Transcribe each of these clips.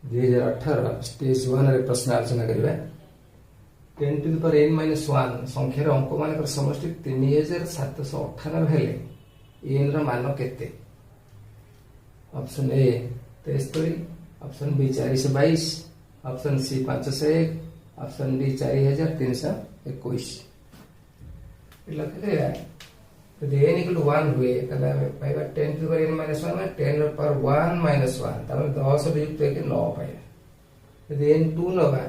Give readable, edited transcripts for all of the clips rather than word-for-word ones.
2018 stage 1 रे प्रश्न आलोचना करिबा। 10 टू द पावर n - 1 संख्यार अंक मानकर समष्टि 3798 हेले n रो मान केते? Option A 73, option B 422, option C 501, option D 4321। लगे यदि n = 1 हुए तले पाइबा 10 टू द पावर n - 1 में 10 रो पावर 1 - 1 तमे 10 रो युक्त के 9 पाइबा। यदि n 2 नबा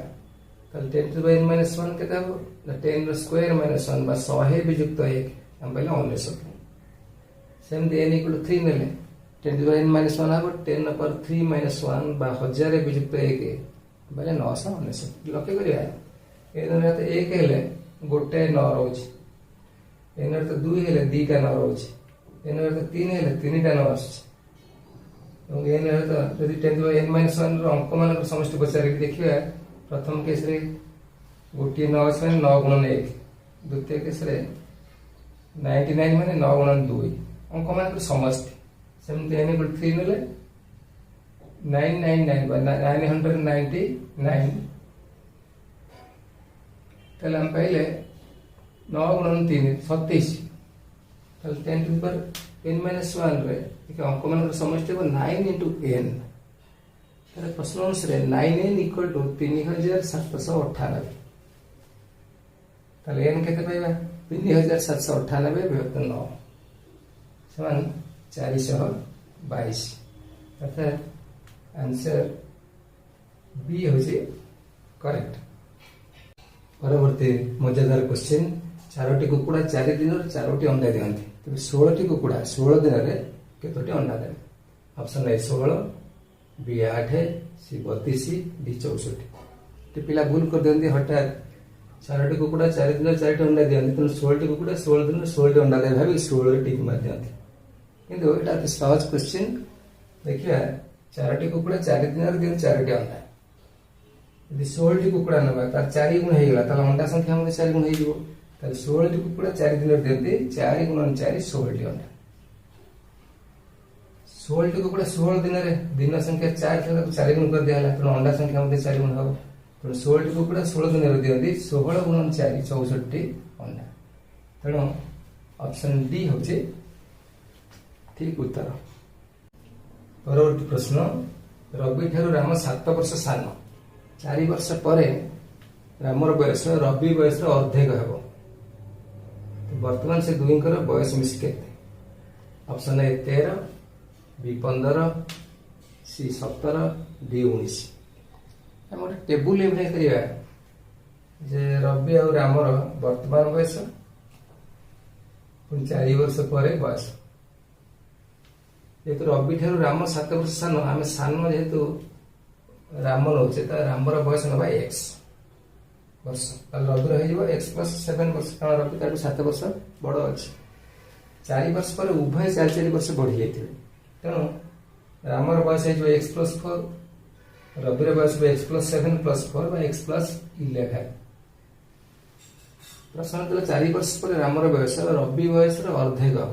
तले 10 टू द पावर n - 1 केता हो 10 रो स्क्वायर - 1 बा 100 वियुक्त 1 हम पहले 19। सेम n = 3 नेले 10 टू द पावर n - 1 हो 10 रो पावर 3 - 1 बा 1000 वियुक्त 1 पहले 919। लके करिया n रे 1 हेले गोटे 9 रहउची, n रे 2 हेले 2 टा 9 रहउची, n रे 3 हेले 3 टा 9 आछी। এবং n रे यदि 10 टू द पावर n - 1 रो अंक मानकर समष्टि पचारि देखिबा। प्रथम केस रे गोटे 9 अछि माने 9 गुणन 1, द्वितीय केस रे 99 माने 9 गुणन 2 अंक मानकर समष्टि। सेमति n = 3 नेले 999 बा 999 तले हम पहले 9 गुणन 3 37 तले 10 टू द पावर n - 1 रे एक अंक मानकर समष्टि को 9 * n तले प्रश्न अनुसार 9n = 3798 तले n केते पाइबा 3798 विभक्त 9 समान 422 अर्थात आंसर बी होची करेक्ट। परवर्ती मजेदार क्वेश्चन, 4टी कुकुड़ा 4 दिन 4टी अंडा दियंती तबे 16टी कुकुड़ा 16 दिन रे केतोटी अंडा देबे? Option A 16, B 8, C 32, D 64। ते पिला भूल कर दियंती हठात 4टी कुकुड़ा 4 दिन 4टी अंडा दियंती तो 16टी कुकुड़ा 16 दिन 16टी अंडा देबे भाबी 16 रे टिक मार दियंती। किंतु एटा तो सहज क्वेश्चन देखिया 4टी कुकुड़ा 4 दिन रे दियंती 4टी अंडा। यदि 16टी कुकुड़ा नबा तार 4 गुण हे गेला ताला अंडा संख्या हम 4 गुण हे जिवो। ताले 16टी कुकुड़ा 4 दिन रे दियंती 4 × 4 16टी अंडा। 16टी कुकुड़ा 16 दिन रे दिन संख्या 4 थे तो 4 गुण कर दिया तो अंडा संख्या हम 4 गुण हो। तो 16टी कुकुड़ा 16 दिन रे दियंती 16 × 4 64टी अंडा। तेणु ऑप्शन डी होचे ठीक उत्तर। परवर्ती प्रश्न, रवि ठारू राम 7 वर्ष सान 4 वर्ष परे रामर बयस रवि बयस अर्धेक हेबो। वर्तमान से दुईंकर बयस मिसी केते? Option A 13, B 15, C 17, D 19। हम गोटे टेबुल एभे करिया जे रवि और रामर वर्तमान बयस पुन 4 वर्ष परे बयस। जेतु रवि ठारू राम 7 वर्ष सान आमे सान जेतु राम नौचे ता रामर बयस नबा x वर्ष रवि रहिबो x + 7 वर्ष कारण रवि ताटू 7 वर्ष बड़ अछि। 4 वर्ष पर उभय 4 वर्ष बढ़ी जाइथिबे तेणु रामर बयस हे जो x + 4 रविर बयस x + 7 + 4 बा x + 11। प्रश्न तले 4 वर्ष पर रामर बयस रवि बयस रो अर्धेक हो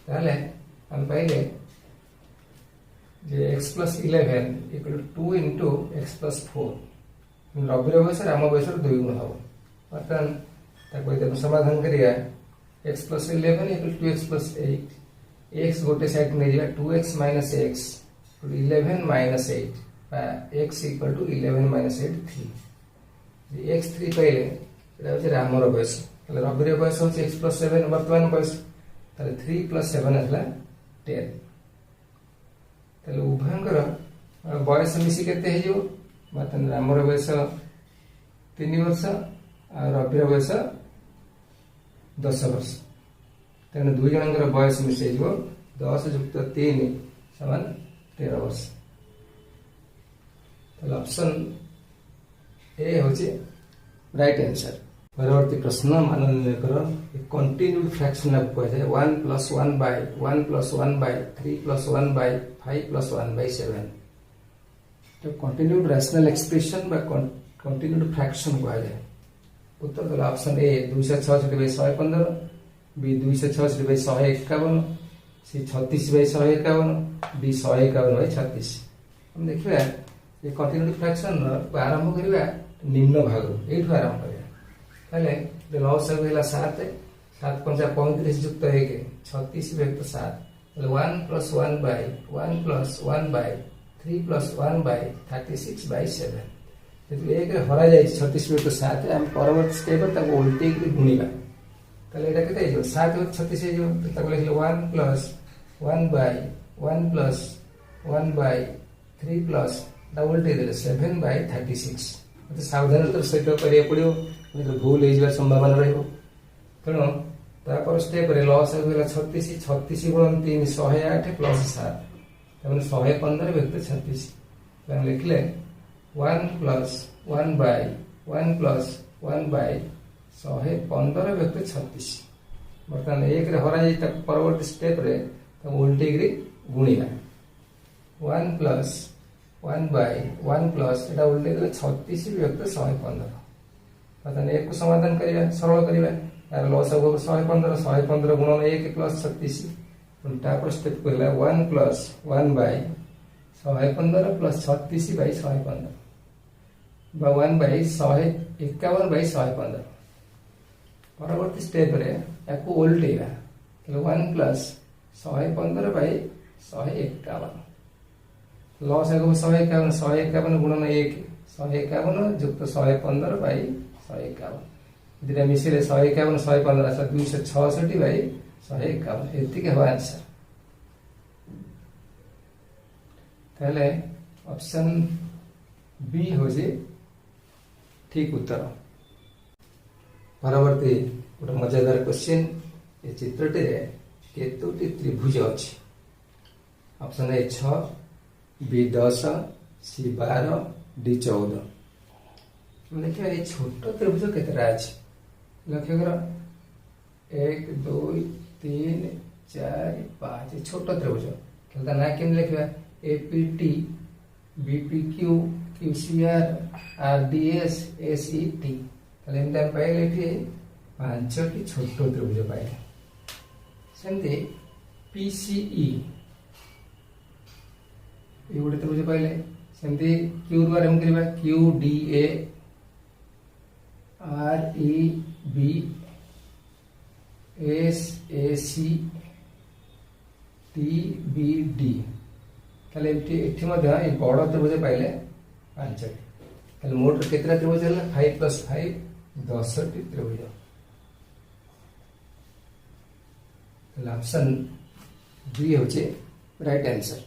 ताले हम पहले जे x + 11 = 2 * x + 4 रवि बयस राम बयस 2 गुण हो। अर्थात ताको जब समाधान करिया x + 11 = 2x + 8 x गोटे साइड ने दिया 2x - x 11 - 8 बा x = 11 - 8 3 जे x 3 पहले एटा होचे रामर बयस तले रवि बयस होचे x + 7 वर्तमान बयस तले 3 + 7 हला 10 तले उभयंकर बयस मिसी केते हे जो मतलब रामर बयस 3 वर्ष आ रविर बयस 10 वर्ष तेणु दुई जनकर बयस मिसे जो 10 + 3 = 13 वर्ष। तले ऑप्शन ए होचे राइट आंसर। परवर्ती प्रश्न मान निर्णय करो कंटिन्यूड फ्रैक्शन ऑफ को है 1 + 1 / 1 + 1 / 3 + 1 / 5 + 1 / 7 तो कंटिन्यूड रैशनल एक्सप्रेशन बा कंटिन्यूड फ्रैक्शन को है। उत्तर तो option A 266/115, B 266/151, C 36/151, D 151/36। हम देखिए ये कंटिन्यूटी फ्रैक्शन को आरंभ करवा निम्न भाग ये आरंभ करें लसागु है 7 7 पंचा 35 युक्त 1 36 व्यक्त 7 1 + 1 / 1 + 1 / 3 + 1 / 36/7 जब एक हरा जाए 36 व्यक्त 7 आम परवर्त स्टेप उल्टे गुणिबा ताले एटा केते हो 7 + 36 हो तो ताको लिखले 1 + 1 / 1 + 1 / 3 + उल्टे देले 7/36 तो सावधानता सहित करिया पड़ो भूल हो संभावना रही तेणु तापर स्टेप लसागु है 36 36 × 3 108 + 7 तमें 115 व्यक्त 36 लिखले 1 + 1 / 1 + 1 / 115 व्यक्त 36 बर्तमान एक हरा जाए परवर्त स्टेप उल्टे गुणिबा 1 + 1 / 1 + एटा उल्टे देले 36 व्यक्त 115 बर्तमान एक को समाधान करिया सरल करिया यार लसागु 115 115 × 1 + 36 उल्टा पर स्टेप कहला 1 + 1 / 115 + 36/115 बा 1 / 151/115 परवर्ती स्टेप या उल्टेगा 1 + 115/151 लसागु 151 151 × 1 151 + 115/151 दुटा मिसिले 151 115 266/151 एतिक हम आंसर ताले ऑप्शन बी हो जे ठीक उत्तर। परवर्ती गोटे मजादार क्वेश्चन ये चित्रटी केतोटी त्रिभुज अच्छी option A 6 B 10 C 12 D 14 देखिए ये छोट त्रिभुज केतटा अच्छी लक्ष्य कर 1 2 3 4 5 छोट त्रिभुज कहता ना केम लिखा एपीटी बीपीक्यू क्यूसीआर आरडीएस एसईटी ताले एमता पाइले एठी 5टी छोट त्रिभुज पाइले सेमते पीसीई ये गोटे त्रिभुज पाइले सेमते क्यू द्वारा हम करबा क्यूडीए आरईबी एसएसी टीबीडी ताले एठी मध्ये ए बड़ त्रिभुज पाइले 5टी ताले मोट केतरा त्रिभुज हला 5 + 5 10टी त्रिभुज ताले ऑप्शन बी होचे राइट आंसर।